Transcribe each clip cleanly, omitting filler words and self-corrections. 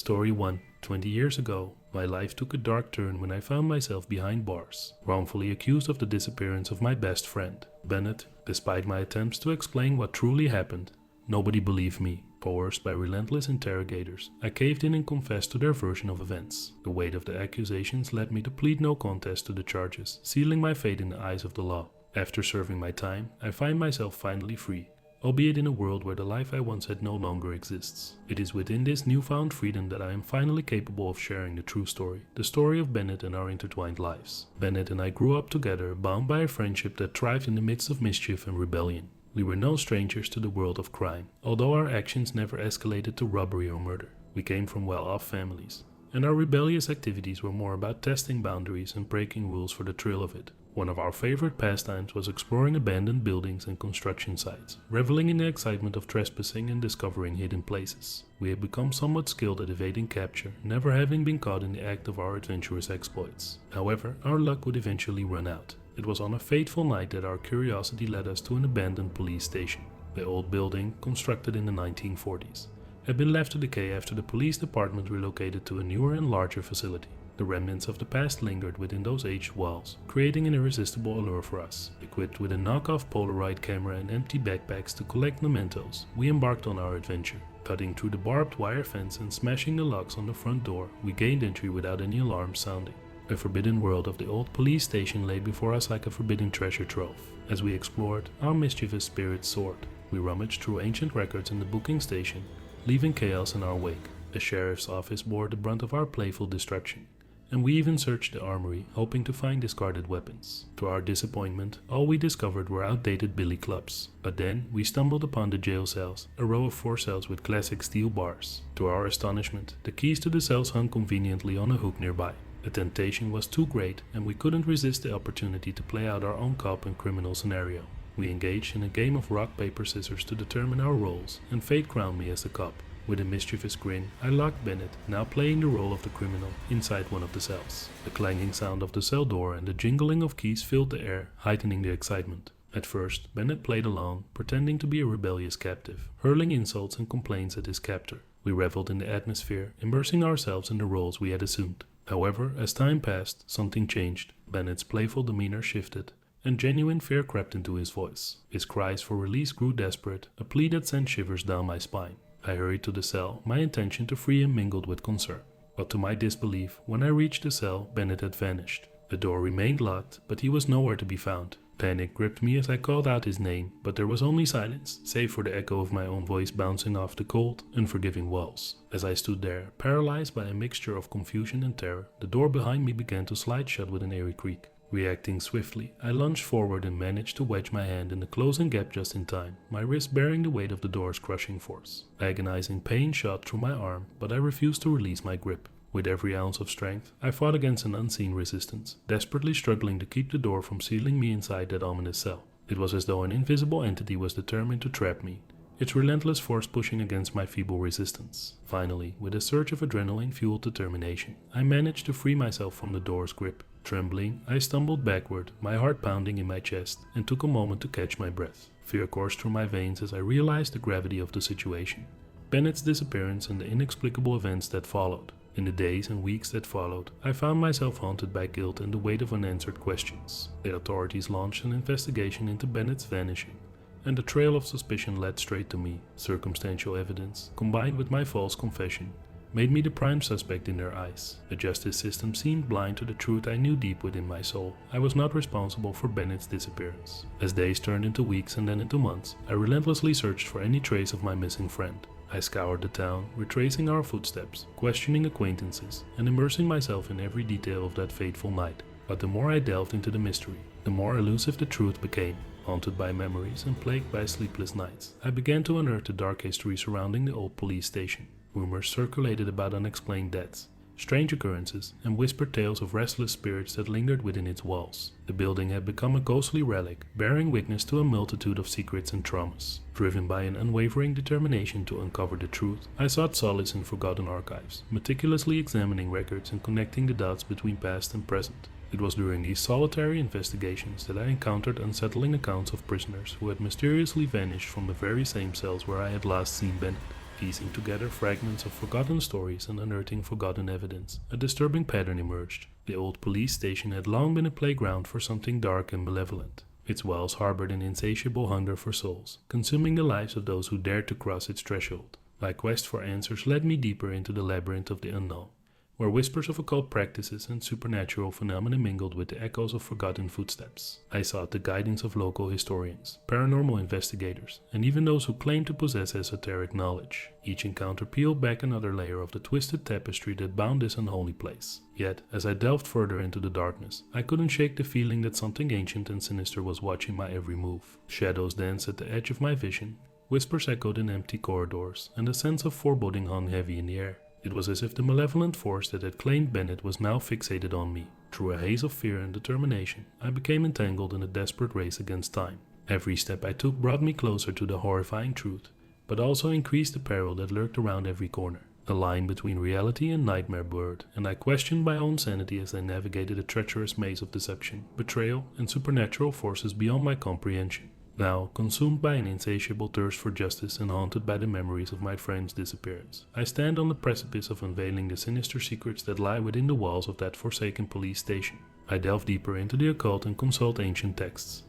Story 1. 20 years ago, my life took a dark turn when I found myself behind bars, wrongfully accused of the disappearance of my best friend, Bennett. Despite my attempts to explain what truly happened, nobody believed me. Coerced by relentless interrogators, I caved in and confessed to their version of events. The weight of the accusations led me to plead no contest to the charges, sealing my fate in the eyes of the law. After serving my time, I find myself finally free, albeit in a world where the life I once had no longer exists. It is within this newfound freedom that I am finally capable of sharing the true story, the story of Bennett and our intertwined lives. Bennett and I grew up together, bound by a friendship that thrived in the midst of mischief and rebellion. We were no strangers to the world of crime, although our actions never escalated to robbery or murder. We came from well-off families, and our rebellious activities were more about testing boundaries and breaking rules for the thrill of it. One of our favorite pastimes was exploring abandoned buildings and construction sites, reveling in the excitement of trespassing and discovering hidden places. We had become somewhat skilled at evading capture, never having been caught in the act of our adventurous exploits. However, our luck would eventually run out. It was on a fateful night that our curiosity led us to an abandoned police station. The old building, constructed in the 1940s, had been left to decay after the police department relocated to a newer and larger facility. The remnants of the past lingered within those aged walls, creating an irresistible allure for us. Equipped with a knockoff Polaroid camera and empty backpacks to collect mementos, we embarked on our adventure. Cutting through the barbed wire fence and smashing the locks on the front door, we gained entry without any alarms sounding. A forbidden world of the old police station lay before us like a forbidden treasure trove. As we explored, our mischievous spirits soared. We rummaged through ancient records in the booking station, leaving chaos in our wake. The sheriff's office bore the brunt of our playful destruction, and we even searched the armory, hoping to find discarded weapons. To our disappointment, all we discovered were outdated billy clubs. But then, we stumbled upon the jail cells, a row of 4 cells with classic steel bars. To our astonishment, the keys to the cells hung conveniently on a hook nearby. The temptation was too great, and we couldn't resist the opportunity to play out our own cop and criminal scenario. We engaged in a game of rock, paper, scissors to determine our roles, and fate crowned me as the cop. With a mischievous grin, I locked Bennett, now playing the role of the criminal, inside one of the cells. The clanging sound of the cell door and the jingling of keys filled the air, heightening the excitement. At first, Bennett played along, pretending to be a rebellious captive, hurling insults and complaints at his captor. We reveled in the atmosphere, immersing ourselves in the roles we had assumed. However, as time passed, something changed. Bennett's playful demeanor shifted, and genuine fear crept into his voice. His cries for release grew desperate, a plea that sent shivers down my spine. I hurried to the cell, my intention to free him mingled with concern. But to my disbelief, when I reached the cell, Bennett had vanished. The door remained locked, but he was nowhere to be found. Panic gripped me as I called out his name, but there was only silence, save for the echo of my own voice bouncing off the cold, unforgiving walls. As I stood there, paralyzed by a mixture of confusion and terror, the door behind me began to slide shut with an eerie creak. Reacting swiftly, I lunged forward and managed to wedge my hand in the closing gap just in time, my wrist bearing the weight of the door's crushing force. Agonizing pain shot through my arm, but I refused to release my grip. With every ounce of strength, I fought against an unseen resistance, desperately struggling to keep the door from sealing me inside that ominous cell. It was as though an invisible entity was determined to trap me, its relentless force pushing against my feeble resistance. Finally, with a surge of adrenaline-fueled determination, I managed to free myself from the door's grip. Trembling, I stumbled backward, my heart pounding in my chest, and took a moment to catch my breath. Fear coursed through my veins as I realized the gravity of the situation. Bennett's disappearance and the inexplicable events that followed. In the days and weeks that followed, I found myself haunted by guilt and the weight of unanswered questions. The authorities launched an investigation into Bennett's vanishing, and the trail of suspicion led straight to me. Circumstantial evidence, combined with my false confession, made me the prime suspect in their eyes. The justice system seemed blind to the truth I knew deep within my soul. I was not responsible for Bennett's disappearance. As days turned into weeks and then into months, I relentlessly searched for any trace of my missing friend. I scoured the town, retracing our footsteps, questioning acquaintances, and immersing myself in every detail of that fateful night. But the more I delved into the mystery, the more elusive the truth became. Haunted by memories and plagued by sleepless nights, I began to unearth the dark history surrounding the old police station. Rumors circulated about unexplained deaths, strange occurrences, and whispered tales of restless spirits that lingered within its walls. The building had become a ghostly relic, bearing witness to a multitude of secrets and traumas. Driven by an unwavering determination to uncover the truth, I sought solace in forgotten archives, meticulously examining records and connecting the dots between past and present. It was during these solitary investigations that I encountered unsettling accounts of prisoners who had mysteriously vanished from the very same cells where I had last seen Bennett. Piecing together fragments of forgotten stories and unearthing forgotten evidence, a disturbing pattern emerged. The old police station had long been a playground for something dark and malevolent. Its walls harbored an insatiable hunger for souls, consuming the lives of those who dared to cross its threshold. My quest for answers led me deeper into the labyrinth of the unknown, where whispers of occult practices and supernatural phenomena mingled with the echoes of forgotten footsteps. I sought the guidance of local historians, paranormal investigators, and even those who claimed to possess esoteric knowledge. Each encounter peeled back another layer of the twisted tapestry that bound this unholy place. Yet, as I delved further into the darkness, I couldn't shake the feeling that something ancient and sinister was watching my every move. Shadows danced at the edge of my vision, whispers echoed in empty corridors, and a sense of foreboding hung heavy in the air. It was as if the malevolent force that had claimed Bennett was now fixated on me. Through a haze of fear and determination, I became entangled in a desperate race against time. Every step I took brought me closer to the horrifying truth, but also increased the peril that lurked around every corner. The line between reality and nightmare blurred, and I questioned my own sanity as I navigated a treacherous maze of deception, betrayal, and supernatural forces beyond my comprehension. Now, consumed by an insatiable thirst for justice and haunted by the memories of my friend's disappearance, I stand on the precipice of unveiling the sinister secrets that lie within the walls of that forsaken police station. I delve deeper into the occult and consult ancient texts.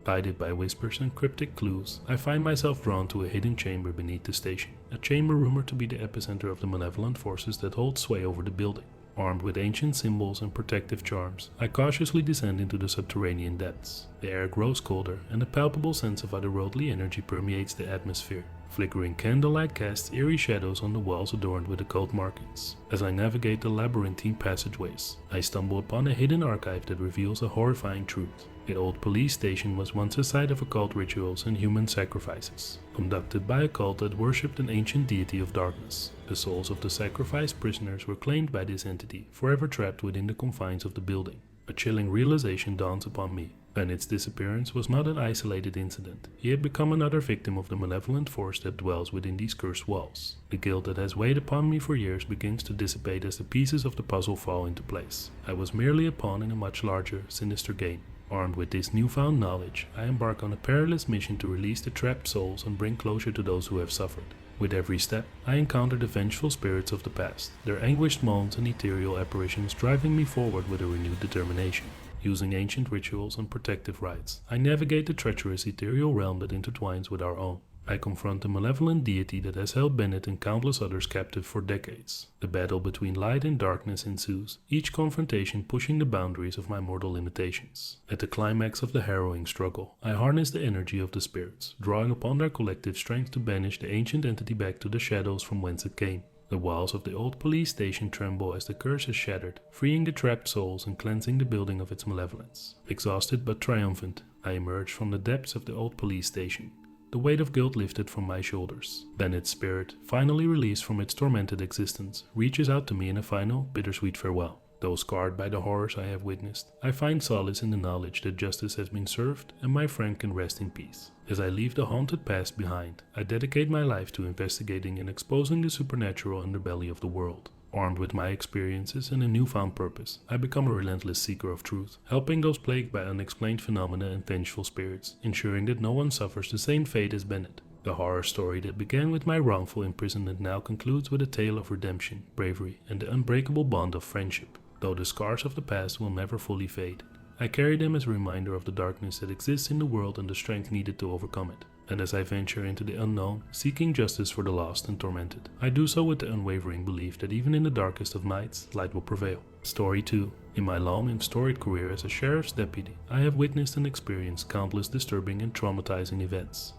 Guided by whispers and cryptic clues, I find myself drawn to a hidden chamber beneath the station, a chamber rumored to be the epicenter of the malevolent forces that hold sway over the building. Armed with ancient symbols and protective charms, I cautiously descend into the subterranean depths. The air grows colder, and a palpable sense of otherworldly energy permeates the atmosphere. Flickering candlelight casts eerie shadows on the walls adorned with occult markings. As I navigate the labyrinthine passageways, I stumble upon a hidden archive that reveals a horrifying truth. The old police station was once a site of occult rituals and human sacrifices, conducted by a cult that worshipped an ancient deity of darkness. The souls of the sacrificed prisoners were claimed by this entity, forever trapped within the confines of the building. A chilling realization dawns upon me. Bennett's disappearance was not an isolated incident. He had become another victim of the malevolent force that dwells within these cursed walls. The guilt that has weighed upon me for years begins to dissipate as the pieces of the puzzle fall into place. I was merely a pawn in a much larger, sinister game. Armed with this newfound knowledge, I embark on a perilous mission to release the trapped souls and bring closure to those who have suffered. With every step, I encounter the vengeful spirits of the past, their anguished moans and ethereal apparitions driving me forward with a renewed determination. Using ancient rituals and protective rites, I navigate the treacherous ethereal realm that intertwines with our own. I confront the malevolent deity that has held Bennett and countless others captive for decades. The battle between light and darkness ensues, each confrontation pushing the boundaries of my mortal limitations. At the climax of the harrowing struggle, I harness the energy of the spirits, drawing upon their collective strength to banish the ancient entity back to the shadows from whence it came. The walls of the old police station tremble as the curse is shattered, freeing the trapped souls and cleansing the building of its malevolence. Exhausted but triumphant, I emerge from the depths of the old police station, the weight of guilt lifted from my shoulders. Then its spirit, finally released from its tormented existence, reaches out to me in a final, bittersweet farewell. Though scarred by the horrors I have witnessed, I find solace in the knowledge that justice has been served and my friend can rest in peace. As I leave the haunted past behind, I dedicate my life to investigating and exposing the supernatural underbelly of the world. Armed with my experiences and a newfound purpose, I become a relentless seeker of truth, helping those plagued by unexplained phenomena and vengeful spirits, ensuring that no one suffers the same fate as Bennett. The horror story that began with my wrongful imprisonment now concludes with a tale of redemption, bravery, and the unbreakable bond of friendship. Though the scars of the past will never fully fade, I carry them as a reminder of the darkness that exists in the world and the strength needed to overcome it. And as I venture into the unknown, seeking justice for the lost and tormented, I do so with the unwavering belief that even in the darkest of nights, light will prevail. Story 2. In my long and storied career as a sheriff's deputy, I have witnessed and experienced countless disturbing and traumatizing events.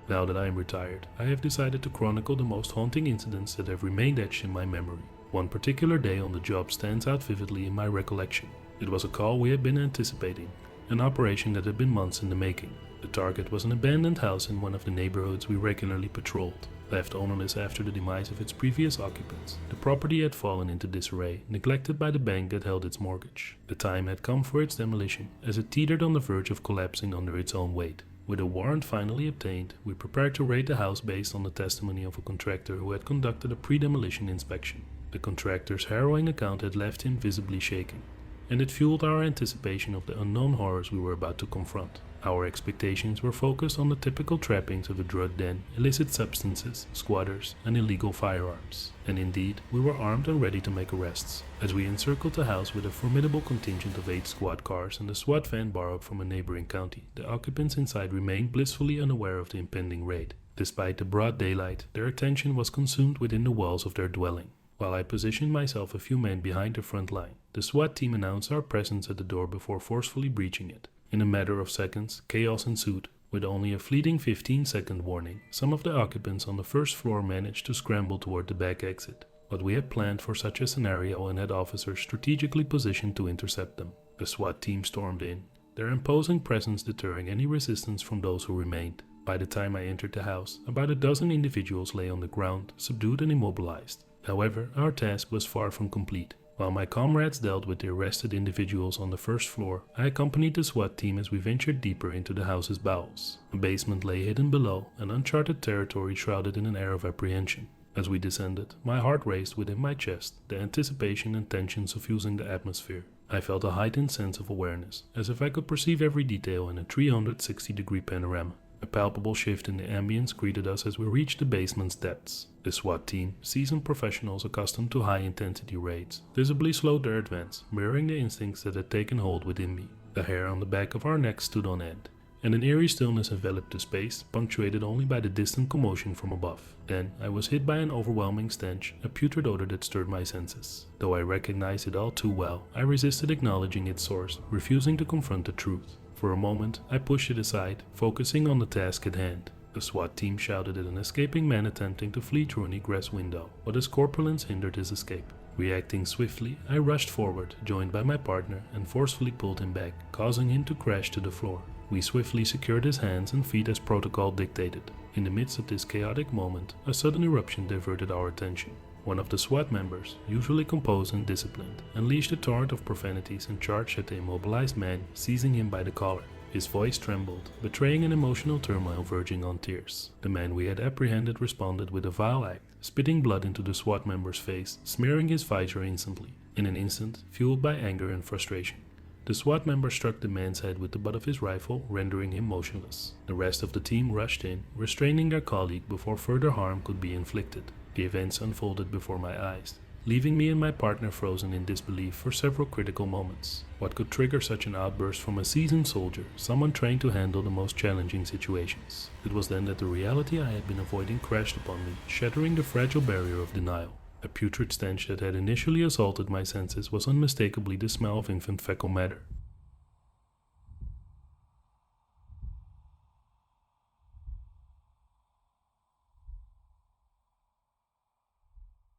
Now that I am retired, I have decided to chronicle the most haunting incidents that have remained etched in my memory. One particular day on the job stands out vividly in my recollection. It was a call we had been anticipating, an operation that had been months in the making. The target was an abandoned house in one of the neighborhoods we regularly patrolled. Left ownerless after the demise of its previous occupants, the property had fallen into disarray, neglected by the bank that held its mortgage. The time had come for its demolition, as it teetered on the verge of collapsing under its own weight. With a warrant finally obtained, we prepared to raid the house based on the testimony of a contractor who had conducted a pre-demolition inspection. The contractor's harrowing account had left him visibly shaking, and it fueled our anticipation of the unknown horrors we were about to confront. Our expectations were focused on the typical trappings of a drug den, illicit substances, squatters, and illegal firearms. And indeed, we were armed and ready to make arrests. As we encircled the house with a formidable contingent of 8 squad cars and a SWAT van borrowed from a neighboring county, the occupants inside remained blissfully unaware of the impending raid. Despite the broad daylight, their attention was consumed within the walls of their dwelling. While I positioned myself a few men behind the front line, the SWAT team announced our presence at the door before forcefully breaching it. In a matter of seconds, chaos ensued. With only a fleeting 15-second warning, some of the occupants on the first floor managed to scramble toward the back exit. But we had planned for such a scenario and had officers strategically positioned to intercept them. The SWAT team stormed in, their imposing presence deterring any resistance from those who remained. By the time I entered the house, about a dozen individuals lay on the ground, subdued and immobilized. However, our task was far from complete. While my comrades dealt with the arrested individuals on the first floor, I accompanied the SWAT team as we ventured deeper into the house's bowels. A basement lay hidden below, an uncharted territory shrouded in an air of apprehension. As we descended, my heart raced within my chest, the anticipation and tension suffusing the atmosphere. I felt a heightened sense of awareness, as if I could perceive every detail in a 360-degree panorama. A palpable shift in the ambience greeted us as we reached the basement's depths. The SWAT team, seasoned professionals accustomed to high-intensity raids, visibly slowed their advance, mirroring the instincts that had taken hold within me. The hair on the back of our necks stood on end, and an eerie stillness enveloped the space, punctuated only by the distant commotion from above. Then I was hit by an overwhelming stench, a putrid odor that stirred my senses. Though I recognized it all too well, I resisted acknowledging its source, refusing to confront the truth. For a moment, I pushed it aside, focusing on the task at hand. The SWAT team shouted at an escaping man attempting to flee through an egress window, but his corpulence hindered his escape. Reacting swiftly, I rushed forward, joined by my partner, and forcefully pulled him back, causing him to crash to the floor. We swiftly secured his hands and feet as protocol dictated. In the midst of this chaotic moment, a sudden eruption diverted our attention. One of the SWAT members, usually composed and disciplined, unleashed a torrent of profanities and charged at the immobilized man, seizing him by the collar. His voice trembled, betraying an emotional turmoil verging on tears. The man we had apprehended responded with a vile act, spitting blood into the SWAT member's face, smearing his visor instantly. In an instant, fueled by anger and frustration, the SWAT member struck the man's head with the butt of his rifle, rendering him motionless. The rest of the team rushed in, restraining their colleague before further harm could be inflicted. The events unfolded before my eyes, leaving me and my partner frozen in disbelief for several critical moments. What could trigger such an outburst from a seasoned soldier, someone trained to handle the most challenging situations? It was then that the reality I had been avoiding crashed upon me, shattering the fragile barrier of denial. A putrid stench that had initially assaulted my senses was unmistakably the smell of infant fecal matter.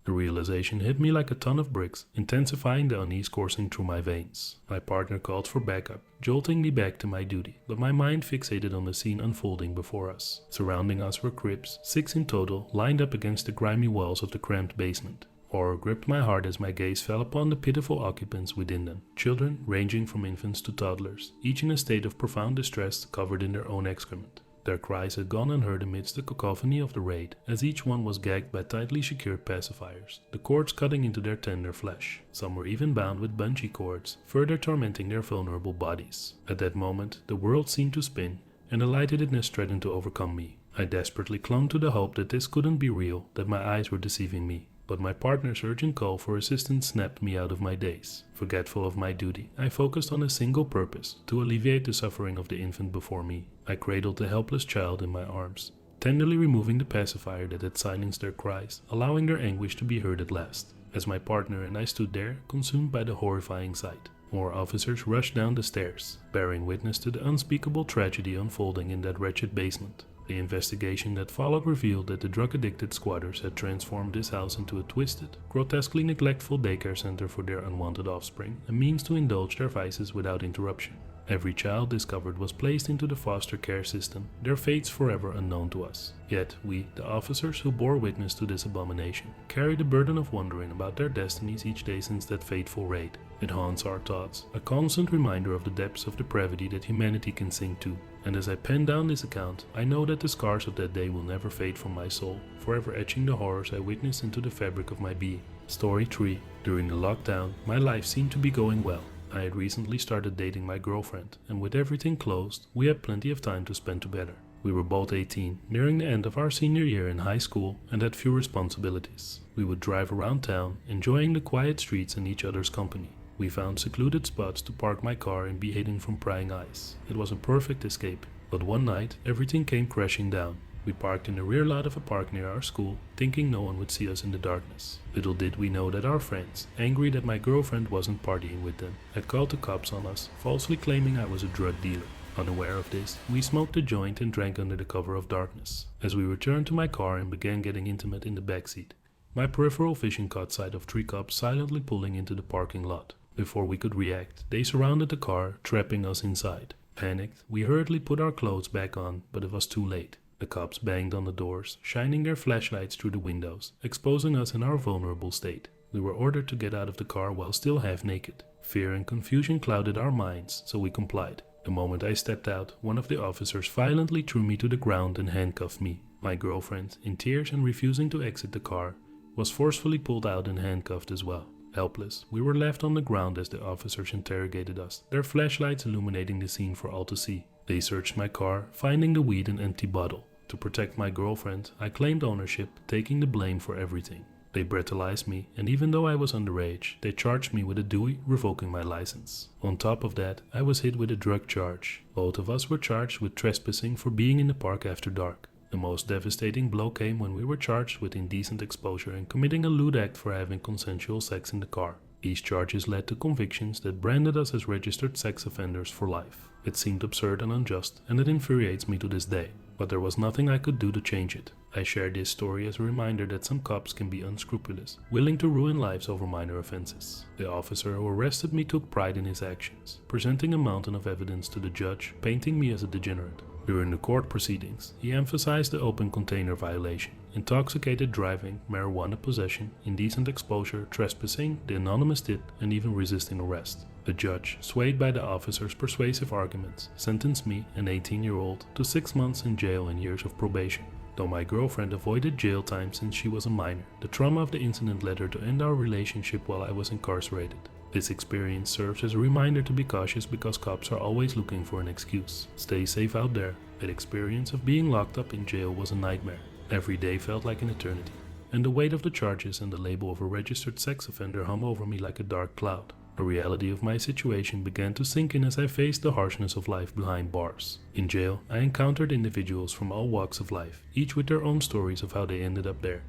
The realization hit me like a ton of bricks, intensifying the unease coursing through my veins. My partner called for backup, jolting me back to my duty, but my mind fixated on the scene unfolding before us. Surrounding us were cribs, 6 in total, lined up against the grimy walls of the cramped basement. Horror gripped my heart as my gaze fell upon the pitiful occupants within them. Children, ranging from infants to toddlers, each in a state of profound distress, covered in their own excrement. Their cries had gone unheard amidst the cacophony of the raid, as each one was gagged by tightly secured pacifiers, the cords cutting into their tender flesh. Some were even bound with bungee cords, further tormenting their vulnerable bodies. At that moment, the world seemed to spin, and a lightheadedness threatened to overcome me. I desperately clung to the hope that this couldn't be real, that my eyes were deceiving me. But my partner's urgent call for assistance snapped me out of my daze. Forgetful of my duty, I focused on a single purpose, to alleviate the suffering of the infant before me. I cradled the helpless child in my arms, tenderly removing the pacifier that had silenced their cries, allowing their anguish to be heard at last. As my partner and I stood there, consumed by the horrifying sight, more officers rushed down the stairs, bearing witness to the unspeakable tragedy unfolding in that wretched basement. The investigation that followed revealed that the drug-addicted squatters had transformed this house into a twisted, grotesquely neglectful daycare center for their unwanted offspring, a means to indulge their vices without interruption. Every child discovered was placed into the foster care system, their fates forever unknown to us. Yet we, the officers who bore witness to this abomination, carry the burden of wondering about their destinies each day since that fateful raid. It haunts our thoughts, a constant reminder of the depths of depravity that humanity can sink to. And as I pen down this account, I know that the scars of that day will never fade from my soul, forever etching the horrors I witnessed into the fabric of my being. Story 3. During the lockdown, my life seemed to be going well. I had recently started dating my girlfriend, and with everything closed, we had plenty of time to spend together. We were both 18, nearing the end of our senior year in high school, and had few responsibilities. We would drive around town, enjoying the quiet streets and each other's company. We found secluded spots to park my car and be hidden from prying eyes. It was a perfect escape. But one night, everything came crashing down. We parked in the rear lot of a park near our school, thinking no one would see us in the darkness. Little did we know that our friends, angry that my girlfriend wasn't partying with them, had called the cops on us, falsely claiming I was a drug dealer. Unaware of this, we smoked a joint and drank under the cover of darkness. As we returned to my car and began getting intimate in the backseat, my peripheral vision caught sight of 3 cops silently pulling into the parking lot. Before we could react, they surrounded the car, trapping us inside. Panicked, we hurriedly put our clothes back on, but it was too late. The cops banged on the doors, shining their flashlights through the windows, exposing us in our vulnerable state. We were ordered to get out of the car while still half naked. Fear and confusion clouded our minds, so we complied. The moment I stepped out, one of the officers violently threw me to the ground and handcuffed me. My girlfriend, in tears and refusing to exit the car, was forcefully pulled out and handcuffed as well. Helpless, we were left on the ground as the officers interrogated us, their flashlights illuminating the scene for all to see. They searched my car, finding the weed and empty bottle. To protect my girlfriend, I claimed ownership, taking the blame for everything. They brutalized me, and even though I was underage, they charged me with a Dewey, revoking my license. On top of that, I was hit with a drug charge. Both of us were charged with trespassing for being in the park after dark. The most devastating blow came when we were charged with indecent exposure and committing a lewd act for having consensual sex in the car. These charges led to convictions that branded us as registered sex offenders for life. It seemed absurd and unjust, and it infuriates me to this day. But there was nothing I could do to change it. I share this story as a reminder that some cops can be unscrupulous, willing to ruin lives over minor offenses. The officer who arrested me took pride in his actions, presenting a mountain of evidence to the judge, painting me as a degenerate. During the court proceedings, he emphasized the open container violation, intoxicated driving, marijuana possession, indecent exposure, trespassing, the anonymous tip, and even resisting arrest. The judge, swayed by the officer's persuasive arguments, sentenced me, an 18-year-old, to 6 months in jail and years of probation. Though my girlfriend avoided jail time since she was a minor, the trauma of the incident led her to end our relationship while I was incarcerated. This experience serves as a reminder to be cautious because cops are always looking for an excuse. Stay safe out there. That experience of being locked up in jail was a nightmare. Every day felt like an eternity. And the weight of the charges and the label of a registered sex offender hung over me like a dark cloud. The reality of my situation began to sink in as I faced the harshness of life behind bars. In jail, I encountered individuals from all walks of life, each with their own stories of how they ended up there.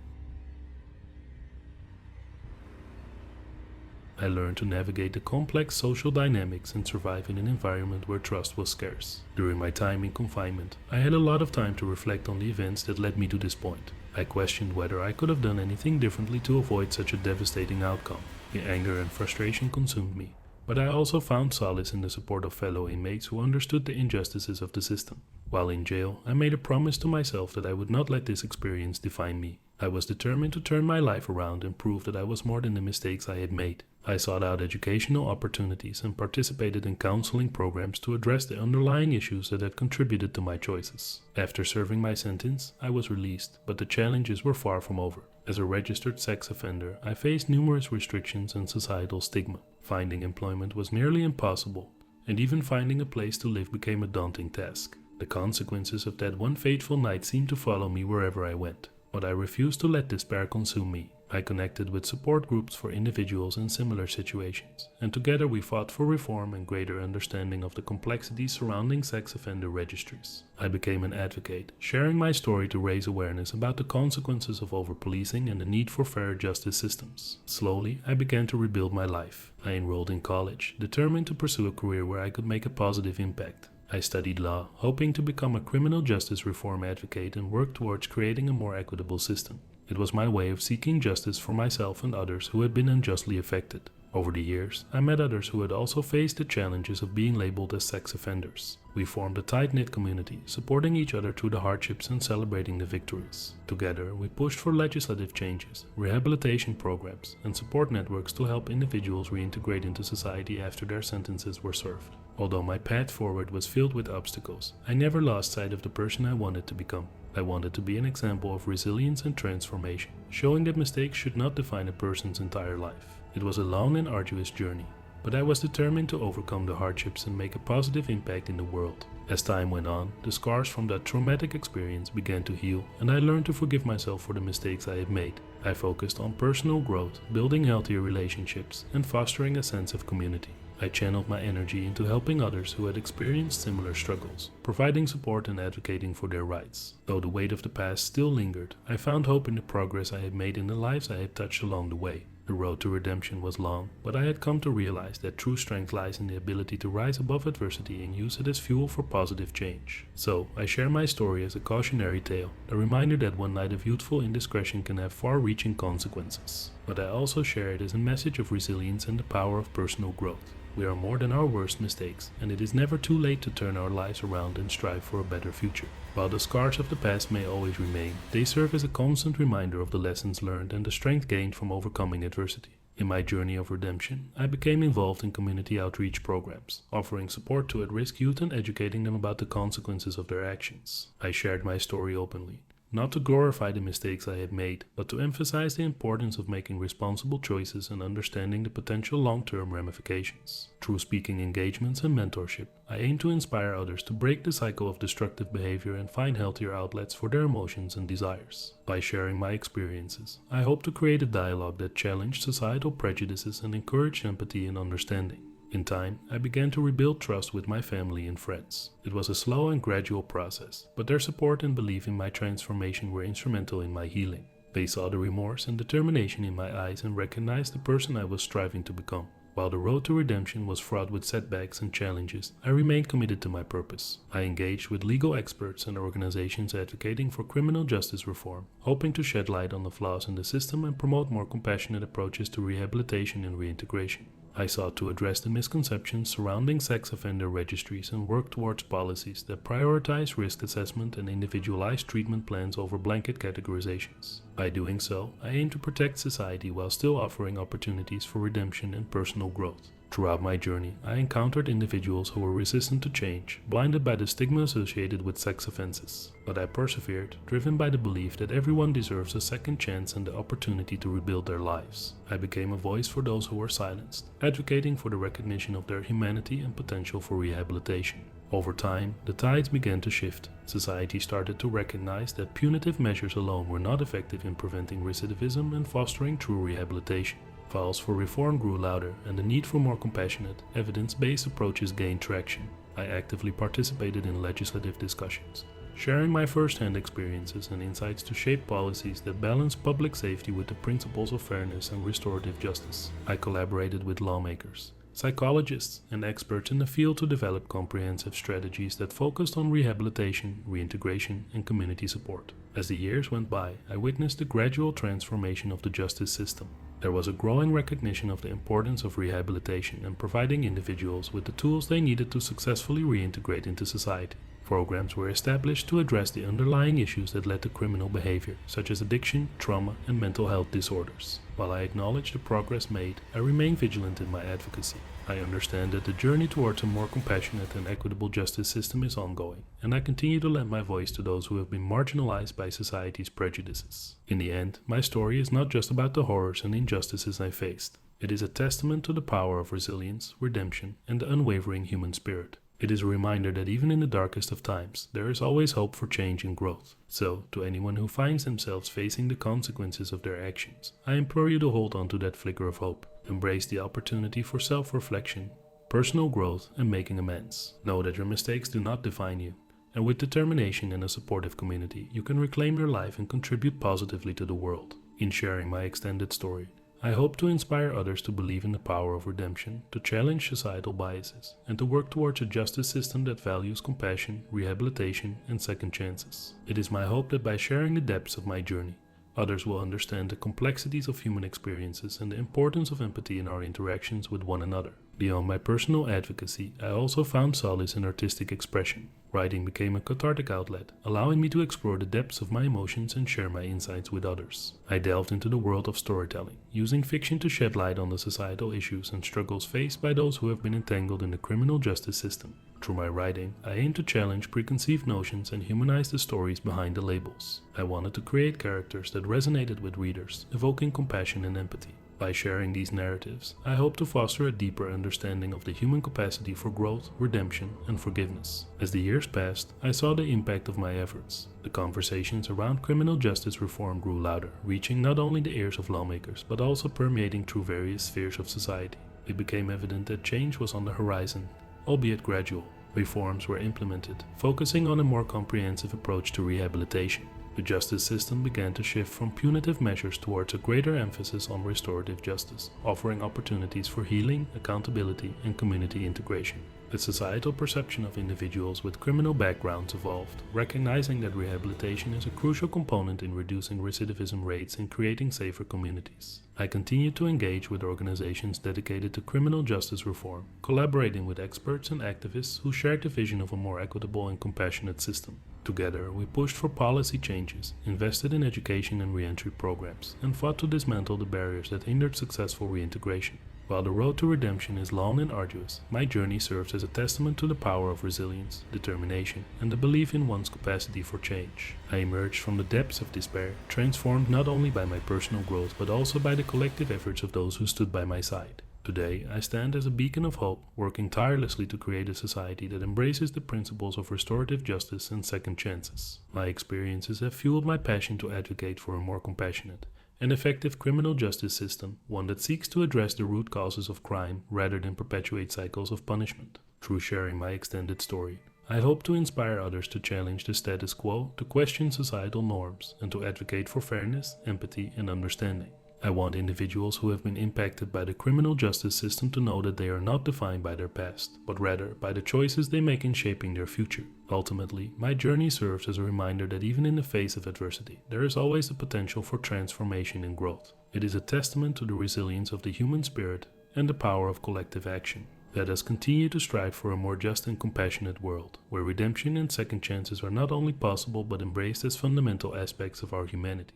I learned to navigate the complex social dynamics and survive in an environment where trust was scarce. During my time in confinement, I had a lot of time to reflect on the events that led me to this point. I questioned whether I could have done anything differently to avoid such a devastating outcome. The anger and frustration consumed me, but I also found solace in the support of fellow inmates who understood the injustices of the system. While in jail, I made a promise to myself that I would not let this experience define me. I was determined to turn my life around and prove that I was more than the mistakes I had made. I sought out educational opportunities and participated in counseling programs to address the underlying issues that had contributed to my choices. After serving my sentence, I was released, but the challenges were far from over. As a registered sex offender, I faced numerous restrictions and societal stigma. Finding employment was nearly impossible, and even finding a place to live became a daunting task. The consequences of that one fateful night seemed to follow me wherever I went, but I refused to let despair consume me. I connected with support groups for individuals in similar situations, and together we fought for reform and greater understanding of the complexities surrounding sex offender registries. I became an advocate, sharing my story to raise awareness about the consequences of over-policing and the need for fair justice systems. Slowly, I began to rebuild my life. I enrolled in college, determined to pursue a career where I could make a positive impact. I studied law, hoping to become a criminal justice reform advocate and work towards creating a more equitable system. It was my way of seeking justice for myself and others who had been unjustly affected. Over the years, I met others who had also faced the challenges of being labeled as sex offenders. We formed a tight-knit community, supporting each other through the hardships and celebrating the victories. Together, we pushed for legislative changes, rehabilitation programs, and support networks to help individuals reintegrate into society after their sentences were served. Although my path forward was filled with obstacles, I never lost sight of the person I wanted to become. I wanted to be an example of resilience and transformation, showing that mistakes should not define a person's entire life. It was a long and arduous journey, but I was determined to overcome the hardships and make a positive impact in the world. As time went on, the scars from that traumatic experience began to heal, and I learned to forgive myself for the mistakes I had made. I focused on personal growth, building healthier relationships, and fostering a sense of community. I channeled my energy into helping others who had experienced similar struggles, providing support and advocating for their rights. Though the weight of the past still lingered, I found hope in the progress I had made in the lives I had touched along the way. The road to redemption was long, but I had come to realize that true strength lies in the ability to rise above adversity and use it as fuel for positive change. So, I share my story as a cautionary tale, a reminder that one night of youthful indiscretion can have far-reaching consequences. But I also share it as a message of resilience and the power of personal growth. We are more than our worst mistakes, and it is never too late to turn our lives around and strive for a better future. While the scars of the past may always remain, they serve as a constant reminder of the lessons learned and the strength gained from overcoming adversity. In my journey of redemption, I became involved in community outreach programs, offering support to at-risk youth and educating them about the consequences of their actions. I shared my story openly, not to glorify the mistakes I had made, but to emphasize the importance of making responsible choices and understanding the potential long-term ramifications. Through speaking engagements and mentorship, I aim to inspire others to break the cycle of destructive behavior and find healthier outlets for their emotions and desires. By sharing my experiences, I hope to create a dialogue that challenged societal prejudices and encouraged empathy and understanding. In time, I began to rebuild trust with my family and friends. It was a slow and gradual process, but their support and belief in my transformation were instrumental in my healing. They saw the remorse and determination in my eyes and recognized the person I was striving to become. While the road to redemption was fraught with setbacks and challenges, I remained committed to my purpose. I engaged with legal experts and organizations advocating for criminal justice reform, hoping to shed light on the flaws in the system and promote more compassionate approaches to rehabilitation and reintegration. I sought to address the misconceptions surrounding sex offender registries and work towards policies that prioritize risk assessment and individualized treatment plans over blanket categorizations. By doing so, I aim to protect society while still offering opportunities for redemption and personal growth. Throughout my journey, I encountered individuals who were resistant to change, blinded by the stigma associated with sex offenses. But I persevered, driven by the belief that everyone deserves a second chance and the opportunity to rebuild their lives. I became a voice for those who were silenced, advocating for the recognition of their humanity and potential for rehabilitation. Over time, the tides began to shift. Society started to recognize that punitive measures alone were not effective in preventing recidivism and fostering true rehabilitation. Calls for reform grew louder, and the need for more compassionate, evidence-based approaches gained traction. I actively participated in legislative discussions, sharing my first-hand experiences and insights to shape policies that balance public safety with the principles of fairness and restorative justice. I collaborated with lawmakers, psychologists, and experts in the field to develop comprehensive strategies that focused on rehabilitation, reintegration, and community support. As the years went by, I witnessed the gradual transformation of the justice system. There was a growing recognition of the importance of rehabilitation and providing individuals with the tools they needed to successfully reintegrate into society. Programs were established to address the underlying issues that led to criminal behavior, such as addiction, trauma, and mental health disorders. While I acknowledge the progress made, I remain vigilant in my advocacy. I understand that the journey towards a more compassionate and equitable justice system is ongoing, and I continue to lend my voice to those who have been marginalized by society's prejudices. In the end, my story is not just about the horrors and injustices I faced. It is a testament to the power of resilience, redemption, and the unwavering human spirit. It is a reminder that even in the darkest of times, there is always hope for change and growth. So, to anyone who finds themselves facing the consequences of their actions, I implore you to hold on to that flicker of hope. Embrace the opportunity for self-reflection, personal growth, and making amends. Know that your mistakes do not define you, and with determination and a supportive community, you can reclaim your life and contribute positively to the world. In sharing my extended story, I hope to inspire others to believe in the power of redemption, to challenge societal biases, and to work towards a justice system that values compassion, rehabilitation, and second chances. It is my hope that by sharing the depths of my journey, Others will understand the complexities of human experiences and the importance of empathy in our interactions with one another. Beyond my personal advocacy, I also found solace in artistic expression. Writing became a cathartic outlet, allowing me to explore the depths of my emotions and share my insights with others. I delved into the world of storytelling, using fiction to shed light on the societal issues and struggles faced by those who have been entangled in the criminal justice system. Through my writing, I aim to challenge preconceived notions and humanize the stories behind the labels. I wanted to create characters that resonated with readers, evoking compassion and empathy. By sharing these narratives, I hope to foster a deeper understanding of the human capacity for growth, redemption, and forgiveness. As the years passed, I saw the impact of my efforts. The conversations around criminal justice reform grew louder, reaching not only the ears of lawmakers, but also permeating through various spheres of society. It became evident that change was on the horizon, albeit gradual. Reforms were implemented, focusing on a more comprehensive approach to rehabilitation. The justice system began to shift from punitive measures towards a greater emphasis on restorative justice, offering opportunities for healing, accountability, and community integration. The societal perception of individuals with criminal backgrounds evolved, recognizing that rehabilitation is a crucial component in reducing recidivism rates and creating safer communities. I continued to engage with organizations dedicated to criminal justice reform, collaborating with experts and activists who shared the vision of a more equitable and compassionate system. Together, we pushed for policy changes, invested in education and reentry programs, and fought to dismantle the barriers that hindered successful reintegration. While the road to redemption is long and arduous, my journey serves as a testament to the power of resilience, determination, and the belief in one's capacity for change. I emerged from the depths of despair, transformed not only by my personal growth but also by the collective efforts of those who stood by my side. Today, I stand as a beacon of hope, working tirelessly to create a society that embraces the principles of restorative justice and second chances. My experiences have fueled my passion to advocate for a more compassionate and effective criminal justice system, one that seeks to address the root causes of crime rather than perpetuate cycles of punishment. Through sharing my extended story, I hope to inspire others to challenge the status quo, to question societal norms, and to advocate for fairness, empathy, and understanding. I want individuals who have been impacted by the criminal justice system to know that they are not defined by their past, but rather by the choices they make in shaping their future. Ultimately, my journey serves as a reminder that even in the face of adversity, there is always the potential for transformation and growth. It is a testament to the resilience of the human spirit and the power of collective action. Let us continue to strive for a more just and compassionate world, where redemption and second chances are not only possible but embraced as fundamental aspects of our humanity.